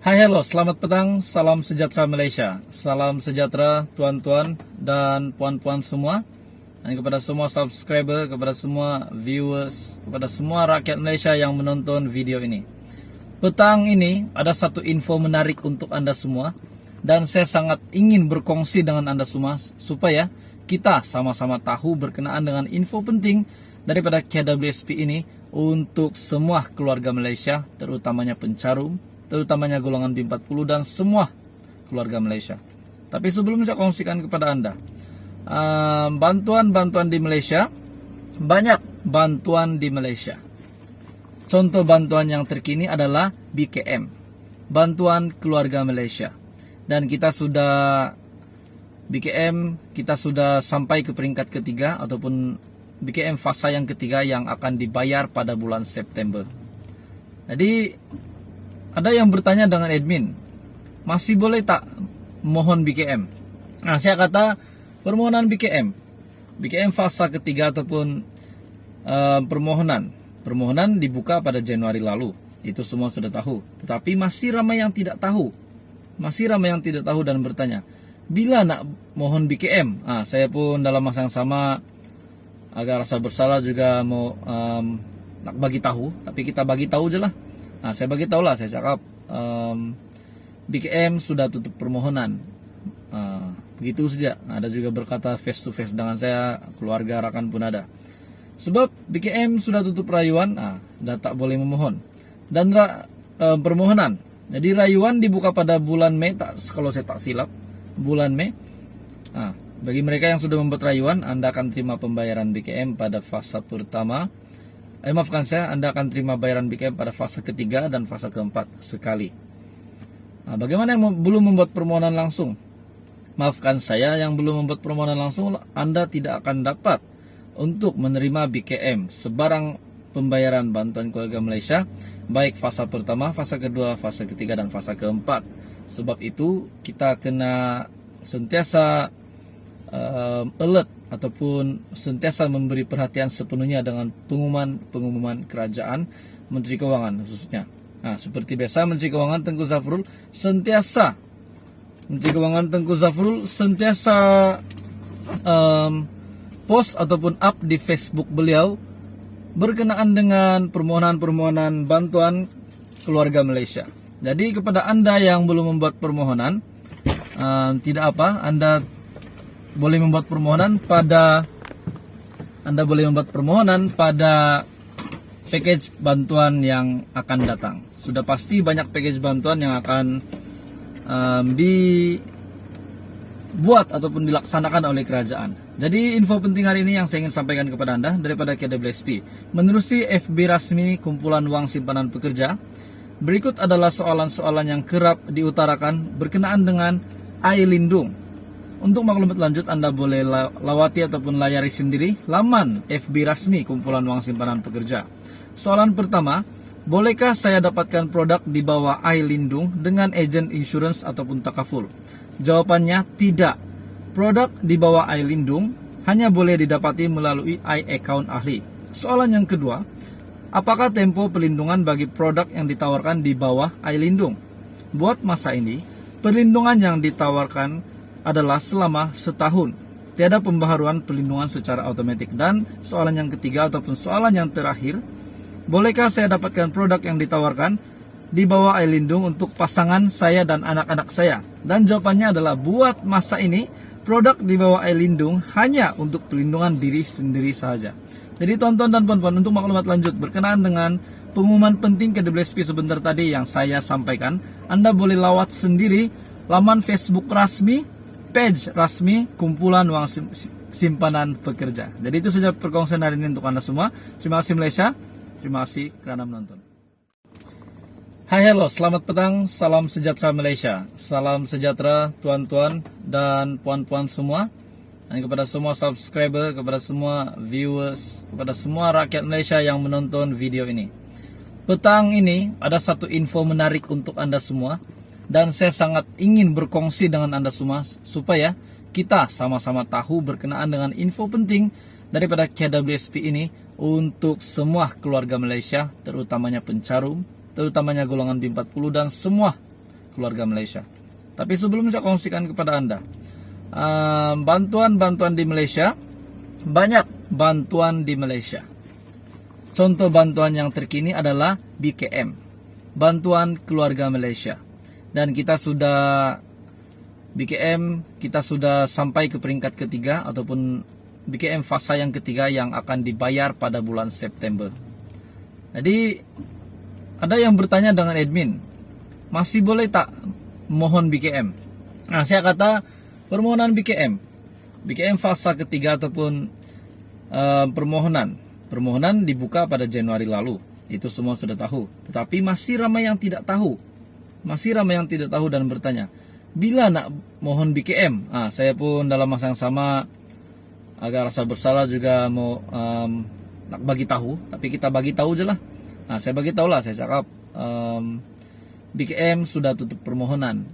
Hai, halo, selamat petang, salam sejahtera Malaysia. Salam sejahtera tuan-tuan dan puan-puan semua. Dan kepada semua subscriber, kepada semua viewers, kepada semua rakyat Malaysia yang menonton video ini. Petang ini ada satu info menarik untuk Anda semua. Dan saya sangat ingin berkongsi dengan Anda semua supaya kita sama-sama tahu berkenaan dengan info penting daripada KWSP ini untuk semua keluarga Malaysia, terutamanya pencarum, terutamanya golongan B40 dan semua keluarga Malaysia. Tapi sebelum saya kongsikan kepada Anda, bantuan-bantuan di Malaysia, banyak bantuan di Malaysia. Contoh bantuan yang terkini adalah BKM, Bantuan Keluarga Malaysia. Dan kita sudah sampai ke peringkat ketiga ataupun BKM fasa yang ketiga yang akan dibayar pada bulan September. Jadi ada yang bertanya dengan admin, masih boleh tak mohon BKM? Nah, saya kata permohonan BKM fasa ketiga ataupun permohonan dibuka pada Januari lalu. Itu semua sudah tahu. Tetapi masih ramai yang tidak tahu. Dan bertanya, bila nak mohon BKM? Saya pun dalam masa yang sama agak rasa bersalah juga mau nak bagi tahu. Tapi kita bagi tahu je lah. Saya bagi tahu lah, saya cakap BKM sudah tutup permohonan. Begitu saja. Ada juga berkata face to face dengan saya, keluarga rakan pun ada. Sebab BKM sudah tutup rayuan, dah tak boleh memohon. Dan permohonan. Jadi rayuan dibuka pada bulan Mei, kalau saya tak silap, bulan Mei. Bagi mereka yang sudah membuat rayuan, Anda akan terima pembayaran BKM pada fasa pertama. Anda akan terima bayaran BKM pada fase ketiga dan fase keempat sekali. Bagaimana yang belum membuat permohonan langsung? Maafkan saya, yang belum membuat permohonan langsung, Anda tidak akan dapat untuk menerima BKM sebarang pembayaran bantuan keluarga Malaysia, baik fasa pertama, fasa kedua, fasa ketiga, dan fasa keempat. Sebab itu kita kena sentiasa alert ataupun sentiasa memberi perhatian sepenuhnya dengan pengumuman kerajaan, Menteri Kewangan khususnya. Seperti biasa, Menteri Kewangan Tengku Zafrul sentiasa post ataupun up di Facebook beliau berkenaan dengan permohonan bantuan keluarga Malaysia. Jadi kepada Anda yang belum membuat permohonan, tidak apa, Anda boleh membuat permohonan pada package bantuan yang akan datang. Sudah pasti banyak package bantuan yang akan dibuat ataupun dilaksanakan oleh kerajaan. Jadi info penting hari ini yang saya ingin sampaikan kepada Anda daripada KWSP. Menerusi FB resmi Kumpulan Wang Simpanan Pekerja, berikut adalah soalan-soalan yang kerap diutarakan berkenaan dengan air lindung. Untuk maklumat lanjut, Anda boleh lawati ataupun layari sendiri laman FB resmi Kumpulan Wang Simpanan Pekerja. Soalan pertama, bolehkah saya dapatkan produk di bawah air lindung dengan ejen insurans ataupun takaful? Jawabannya tidak. Produk di bawah air lindung hanya boleh didapati melalui account ahli. Soalan yang kedua, apakah tempo perlindungan bagi produk yang ditawarkan di bawah air lindung? Buat masa ini, perlindungan yang ditawarkan adalah selama setahun. Tiada pembaharuan perlindungan secara otomatis. Dan soalan yang ketiga ataupun soalan yang terakhir, bolehkah saya dapatkan produk yang ditawarkan di bawah air lindung untuk pasangan saya dan anak-anak saya? Dan jawabannya adalah buat masa ini, produk di bawah air lindung hanya untuk perlindungan diri sendiri saja. Jadi tonton dan puan-puan, untuk maklumat lanjut berkenaan dengan pengumuman penting KWSP sebentar tadi yang saya sampaikan, Anda boleh lawat sendiri laman Facebook resmi, page resmi Kumpulan Wang Simpanan Pekerja. Jadi itu saja perkongsian hari ini untuk Anda semua. Terima kasih Malaysia, terima kasih kerana menonton. Hai, halo, selamat petang, salam sejahtera Malaysia. Salam sejahtera tuan-tuan dan puan-puan semua. Dan kepada semua subscriber, kepada semua viewers, kepada semua rakyat Malaysia yang menonton video ini. Petang ini ada satu info menarik untuk Anda semua. Dan saya sangat ingin berkongsi dengan Anda semua supaya kita sama-sama tahu berkenaan dengan info penting daripada KWSP ini untuk semua keluarga Malaysia, terutamanya pencarum, terutamanya golongan B40 dan semua keluarga Malaysia. Tapi sebelum saya kongsikan kepada Anda, bantuan-bantuan di Malaysia, banyak bantuan di Malaysia. Contoh bantuan yang terkini adalah BKM, Bantuan Keluarga Malaysia. Dan kita sudah sampai ke peringkat ketiga, ataupun BKM fasa yang ketiga yang akan dibayar pada bulan September. Jadi ada yang bertanya dengan admin, masih boleh tak mohon BKM? Nah, saya kata permohonan BKM fasa ketiga ataupun permohonan dibuka pada Januari lalu. Itu semua sudah tahu. Tetapi masih ramai yang tidak tahu. Dan bertanya, bila nak mohon BKM? Saya pun dalam masa yang sama agak rasa bersalah juga mau nak bagi tahu, tapi kita bagi tahu je lah. Saya bagi tahu lah, saya cakap BKM sudah tutup permohonan.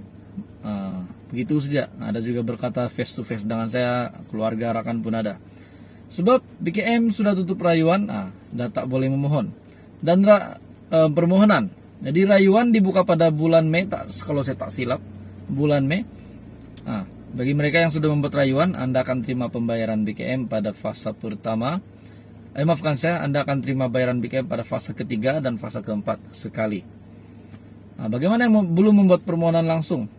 Begitu saja. Ada juga berkata face to face dengan saya, keluarga rakan pun ada. Sebab BKM sudah tutup rayuan, dah tak boleh memohon. Dan permohonan. Jadi rayuan dibuka pada bulan Mei, kalau saya tak silap, bulan Mei. Bagi mereka yang sudah membuat rayuan, Anda akan terima pembayaran BKM pada fasa pertama. Anda akan terima bayaran BKM pada fase ketiga dan fase keempat sekali. Bagaimana yang belum membuat permohonan langsung?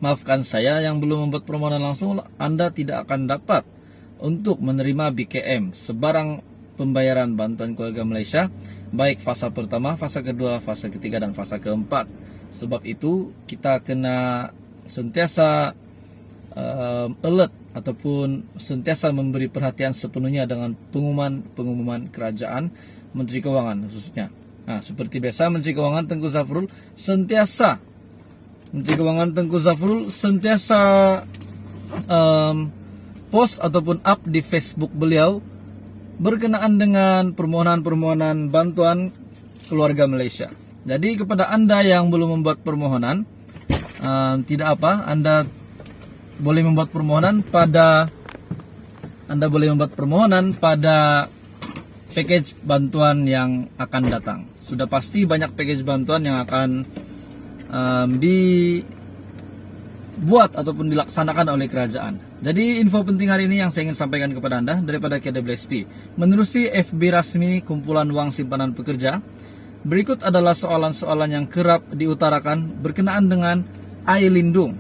Maafkan saya, yang belum membuat permohonan langsung, Anda tidak akan dapat untuk menerima BKM sebarang pembayaran bantuan keluarga Malaysia, baik fasa pertama, fasa kedua, fasa ketiga, dan fasa keempat. Sebab itu kita kena sentiasa alert ataupun sentiasa memberi perhatian sepenuhnya dengan pengumuman kerajaan, Menteri Kewangan khususnya. Seperti biasa, Menteri Kewangan Tengku Zafrul sentiasa post ataupun up di Facebook beliau berkenaan dengan permohonan bantuan keluarga Malaysia. Jadi kepada Anda yang belum membuat permohonan, tidak apa, Anda boleh membuat permohonan pada package bantuan yang akan datang. Sudah pasti banyak package bantuan yang akan dibuat ataupun dilaksanakan oleh kerajaan. Jadi info penting hari ini yang saya ingin sampaikan kepada Anda daripada KWSP. Menerusi FB resmi Kumpulan Wang Simpanan Pekerja, berikut adalah soalan-soalan yang kerap diutarakan berkenaan dengan air lindung.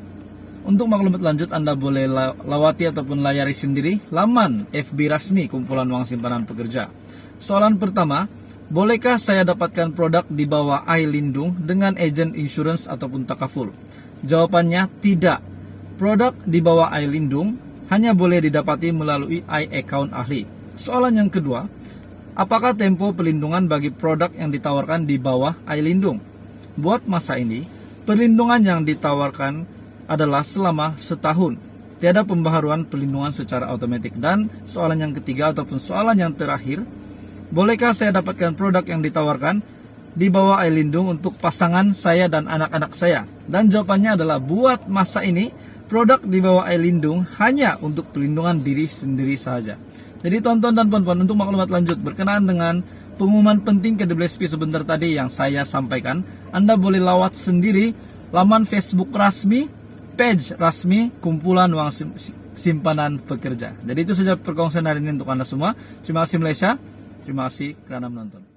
Untuk maklumat lanjut, Anda boleh lawati ataupun layari sendiri laman FB resmi Kumpulan Wang Simpanan Pekerja. Soalan pertama, bolehkah saya dapatkan produk di bawah air lindung dengan ejen insurans ataupun takaful? Jawabannya tidak. Produk di bawah air lindung hanya boleh didapati melalui iAccount ahli. Soalan yang kedua, apakah tempo perlindungan bagi produk yang ditawarkan di bawah air lindung? Buat masa ini, perlindungan yang ditawarkan adalah selama setahun. Tiada pembaharuan perlindungan secara otomatis. Dan soalan yang ketiga ataupun soalan yang terakhir, bolehkah saya dapatkan produk yang ditawarkan di bawah air lindung untuk pasangan saya dan anak-anak saya? Dan jawabannya adalah buat masa ini, produk di bawah air lindung hanya untuk perlindungan diri sendiri saja. Jadi tonton dan puan-puan, untuk maklumat lanjut berkenaan dengan pengumuman penting KWSP sebentar tadi yang saya sampaikan, Anda boleh lawat sendiri laman Facebook rasmi, page rasmi Kumpulan Wang Simpanan Pekerja. Jadi itu saja perkongsian hari ini untuk Anda semua. Terima kasih Malaysia, terima kasih kerana menonton.